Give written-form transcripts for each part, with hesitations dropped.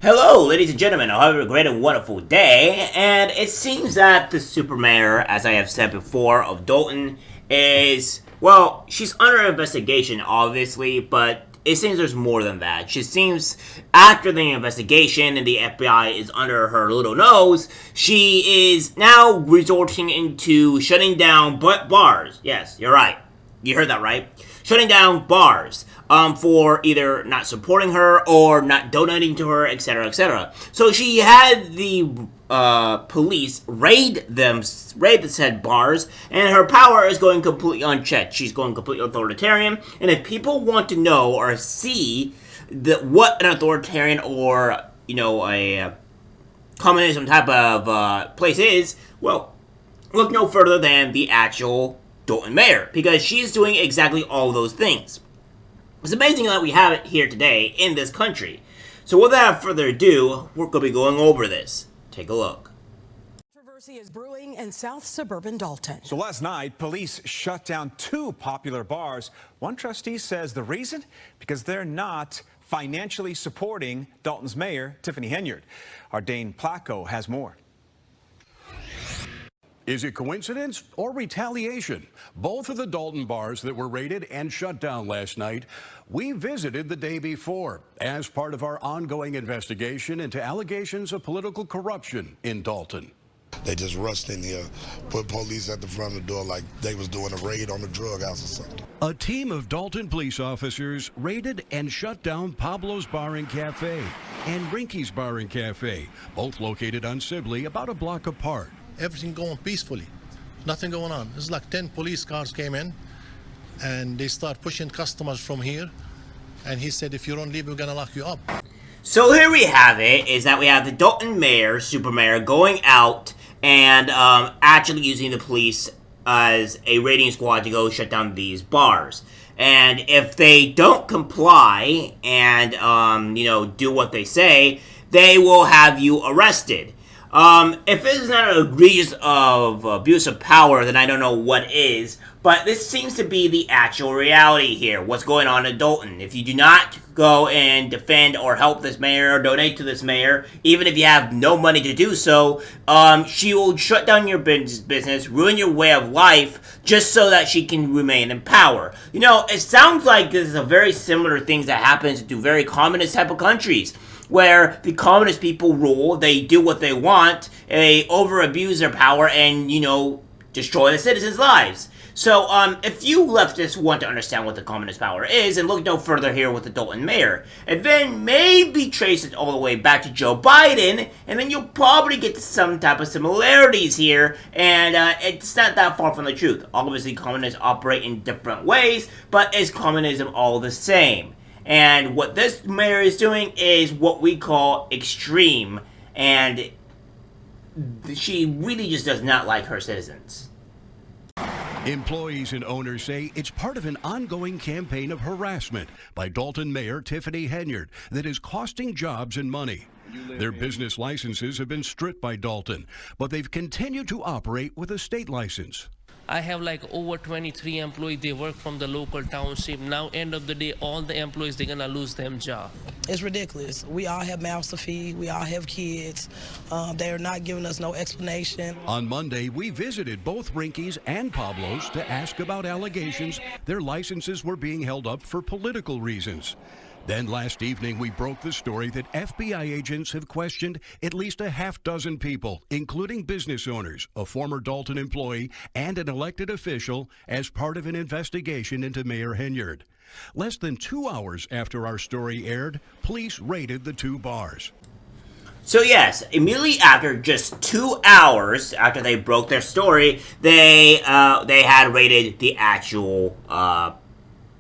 Hello, ladies and gentlemen. I hope you have a great and wonderful day. And it seems that the super mayor, as I have said before, of Dolton is, well, she's under investigation, obviously, but it seems there's more than that. She seems, after the investigation and the FBI is under her little nose, she is now resorting into shutting down bars. Yes, you're right. You heard that right. Shutting down bars for either not supporting her or not donating to her, etc., etc. So she had the police raid the said bars, and her power is going completely unchecked. She's going completely authoritarian, and if people want to know or see what an authoritarian or a communism type of place is, well, look no further than the actual Dolton mayor, because she's doing exactly all of those things. It's amazing that we have it here today in this country. So without further ado, we're going to be going over this. Take a look. Controversy is brewing in South suburban Dolton. So last night, police shut down two popular bars. One trustee says the reason? Because they're not financially supporting Dolton's mayor, Tiffany Henyard. Our Dane Placco has more. Is it coincidence or retaliation? Both of the Dolton bars that were raided and shut down last night, we visited the day before as part of our ongoing investigation into allegations of political corruption in Dolton. They just rushed in here, put police at the front of the door like they was doing a raid on the drug house or something. A team of Dolton police officers raided and shut down Pablo's Bar and Cafe and Rinky's Bar and Cafe, both located on Sibley, about a block apart. Everything going peacefully, nothing going on. It's like 10 police cars came in and they start pushing customers from here, and he said, if you don't leave, we're gonna lock you up. So here we have it, is that we have the Dolton mayor, super mayor, going out and actually using the police as a raiding squad to go shut down these bars. And if they don't comply and do what they say, they will have you arrested. If this is not an egregious of abuse of power, then I don't know what is. But this seems to be the actual reality here, what's going on in Dolton. If you do not go and defend or help this mayor or donate to this mayor, even if you have no money to do so, she will shut down your business, ruin your way of life, just so that she can remain in power. You know, it sounds like this is a very similar things that happens to very communist type of countries, where the communist people rule, they do what they want, they over-abuse their power and, destroy the citizens' lives. So, if you leftists want to understand what the communist power is, and look no further here with the Dolton mayor, and then maybe trace it all the way back to Joe Biden, and then you'll probably get some type of similarities here, and it's not that far from the truth. Obviously, communists operate in different ways, but is communism all the same? And what this mayor is doing is what we call extreme, and she really just does not like her citizens. Employees and owners say it's part of an ongoing campaign of harassment by Dolton Mayor Tiffany Henyard that is costing jobs and money. Their business licenses have been stripped by Dolton, but they've continued to operate with a state license. I have like over 23 employees. They work from the local township. Now, end of the day, all the employees, they're going to lose their job. It's ridiculous. We all have mouths to feed. We all have kids. They're not giving us no explanation. On Monday, we visited both Rinky's and Pablo's to ask about allegations their licenses were being held up for political reasons. Then last evening, we broke the story that FBI agents have questioned at least a half dozen people, including business owners, a former Dolton employee, and an elected official, as part of an investigation into Mayor Henyard. Less than 2 hours after our story aired, police raided the two bars. So yes, immediately after, just 2 hours after they broke their story, they had raided the actual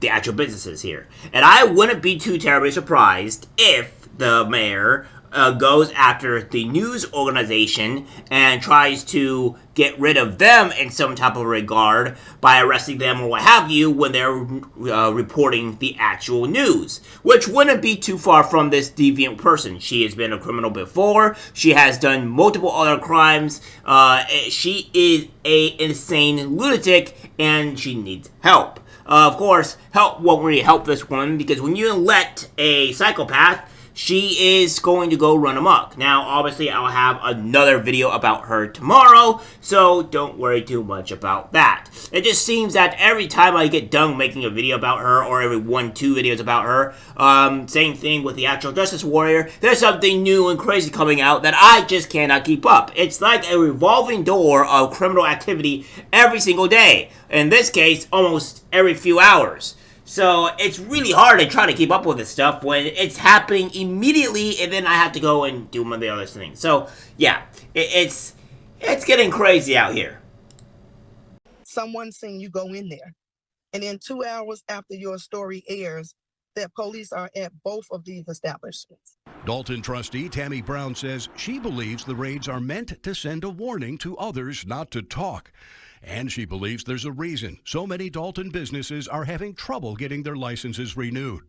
businesses here. And I wouldn't be too terribly surprised if the mayor goes after the news organization and tries to get rid of them in some type of regard by arresting them or what have you when they're reporting the actual news, which wouldn't be too far from this deviant person. She has been a criminal before. She has done multiple other crimes. She is an insane lunatic, and she needs help. Of course, help won't really help this woman, because when you let a psychopath, she is going to go run amok. Now, obviously, I'll have another video about her tomorrow, so don't worry too much about that. It just seems that every time I get done making a video about her, or every 1-2 videos about her, same thing with the actual Justice Warrior, there's something new and crazy coming out that I just cannot keep up. It's like a revolving door of criminal activity every single day. In this case, almost every few hours. So it's really hard to try to keep up with this stuff when it's happening immediately, and then I have to go and do one of the other things. So yeah, it's getting crazy out here. Someone seen you go in there, and then 2 hours after your story airs, that police are at both of these establishments. Dolton trustee Tammy Brown says she believes the raids are meant to send a warning to others not to talk. And she believes there's a reason so many Dolton businesses are having trouble getting their licenses renewed.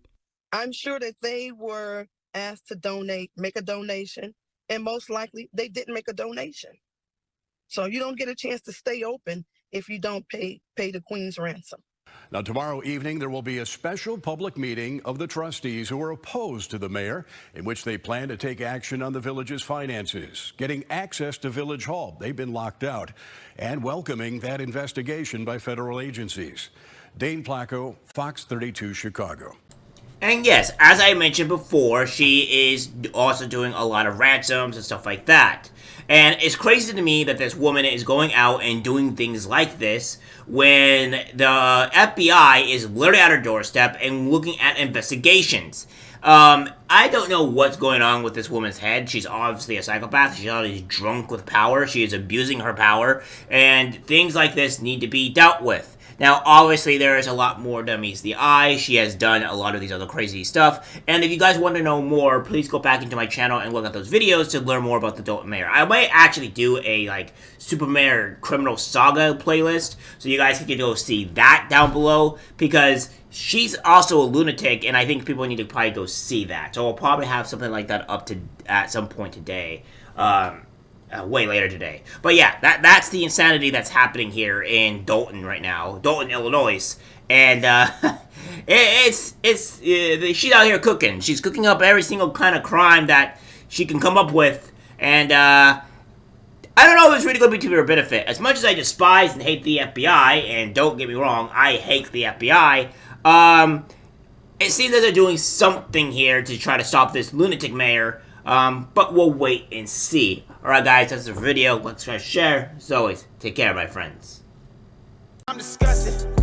I'm sure that they were asked to donate, make a donation, and most likely they didn't make a donation. So you don't get a chance to stay open if you don't pay the Queen's ransom. Now, tomorrow evening, there will be a special public meeting of the trustees who are opposed to the mayor, in which they plan to take action on the village's finances, getting access to Village Hall. They've been locked out, and welcoming that investigation by federal agencies. Dane Placco, Fox 32 Chicago. And yes, as I mentioned before, she is also doing a lot of ransoms and stuff like that. And it's crazy to me that this woman is going out and doing things like this when the FBI is literally at her doorstep and looking at investigations. I don't know what's going on with this woman's head. She's obviously a psychopath. She's always drunk with power. She is abusing her power. And things like this need to be dealt with. Now, obviously, there is a lot more than meets the eye. She has done a lot of these other crazy stuff. And if you guys want to know more, please go back into my channel and look at those videos to learn more about the Dolton Mayor. I might actually do a, Super Mayor Criminal Saga playlist, so you guys can go see that down below, because she's also a lunatic, and I think people need to probably go see that. So I'll probably have something like that up to at some point today. Way later today. But yeah, that's the insanity that's happening here in Dolton right now. Dolton, Illinois. And she's out here cooking. She's cooking up every single kind of crime that she can come up with. And I don't know if it's really going to be to her benefit. As much as I despise and hate the FBI, and don't get me wrong, I hate the FBI, it seems that they're doing something here to try to stop this lunatic mayor. But we'll wait and see. Alright guys, that's the video. Let's try to share. As always, take care, my friends. I'm disgusted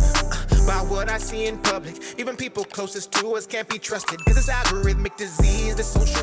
by what I see in public. Even people closest to us can't be trusted. This is algorithmic disease, this social